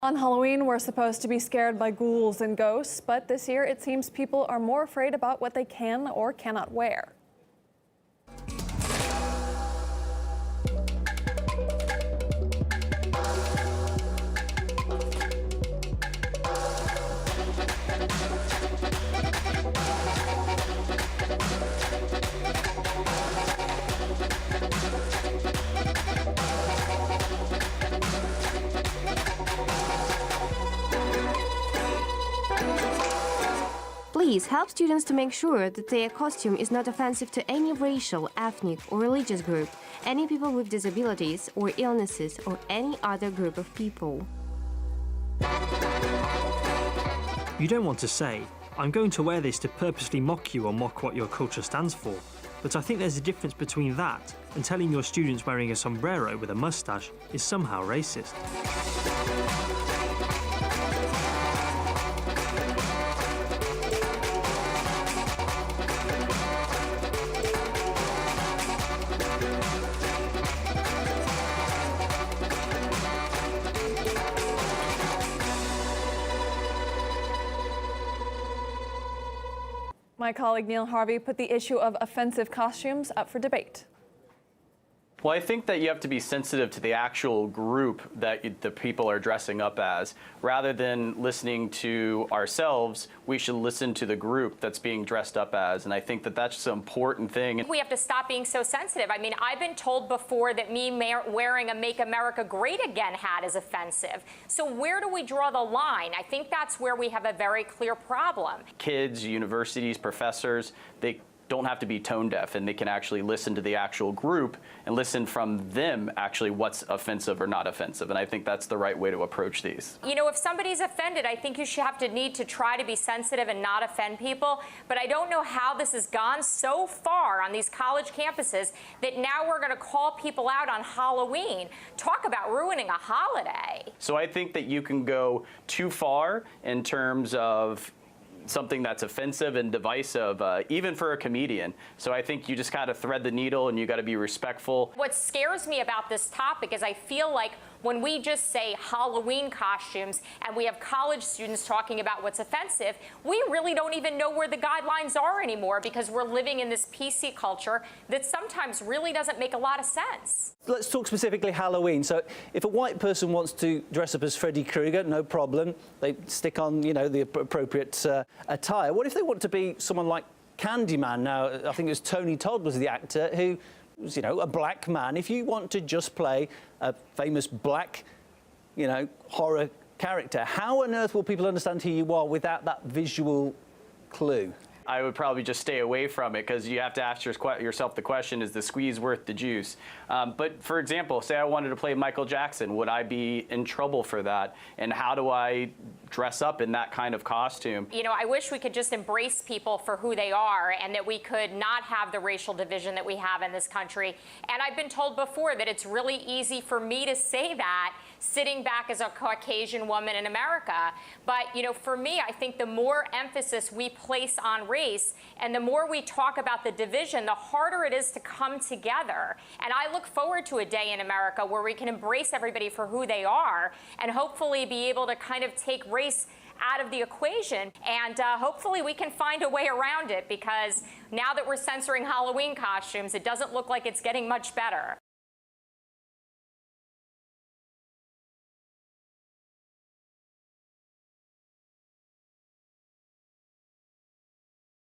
On Halloween, we're supposed to be scared by ghouls and ghosts, but this year it seems people are more afraid about what they can or cannot wear. Please help students to make sure that their costume is not offensive to any racial, ethnic, or religious group, any people with disabilities or illnesses, or any other group of people. You don't want to say, I'm going to wear this to purposely mock you or mock what your culture stands for. But I think there's a difference between that and telling your students wearing a sombrero with a mustache is somehow racist. My colleague Neil Harvey put the issue of offensive costumes up for debate. Well, I think that you have to be sensitive to the actual group that the people are dressing up as. Rather than listening to ourselves, we should listen to the group that's being dressed up as. And I think that that's an important thing. We have to stop being so sensitive. I mean, I've been told before that me wearing a Make America Great Again hat is offensive. So where do we draw the line? I think that's where we have a very clear problem. Kids, universities, professors, they don't have to be tone deaf, and they can actually listen to the actual group and listen from them actually what's offensive or not offensive. And I think that's the right way to approach these. You know, if somebody's offended, I think you should need to try to be sensitive and not offend people. But I don't know how this has gone so far on these college campuses that now we're going to call people out on Halloween. Talk about ruining a holiday. So I think that you can go too far in terms of something that's offensive and divisive, even for a comedian. So I think you just kind of thread the needle and you got to be respectful. What scares me about this topic is I feel like when we just say Halloween costumes and we have college students talking about what's offensive, we really don't even know where the guidelines are anymore because we're living in this PC culture that sometimes really doesn't make a lot of sense. Let's talk specifically Halloween. So if a white person wants to dress up as Freddy Krueger, no problem. They stick on, you know, the appropriate attire. What if they want to be someone like Candyman? Now, I think it was Tony Todd was the actor who was, you know, a black man. If you want to just play a famous black, you know, horror character, how on earth will people understand who you are without that visual clue? I would probably just stay away from it because you have to ask yourself the question, is the squeeze worth the juice? But for example, say I wanted to play Michael Jackson, would I be in trouble for that? And how do I dress up in that kind of costume? You know, I wish we could just embrace people for who they are and that we could not have the racial division that we have in this country. And I've been told before that it's really easy for me to say that sitting back as a Caucasian woman in America. But, you know, for me, I think the more emphasis we place on race and the more we talk about the division, the harder it is to come together. And I look forward to a day in America where we can embrace everybody for who they are and hopefully be able to kind of take race out of the equation. And hopefully we can find a way around it because now that we're censoring Halloween costumes, it doesn't look like it's getting much better.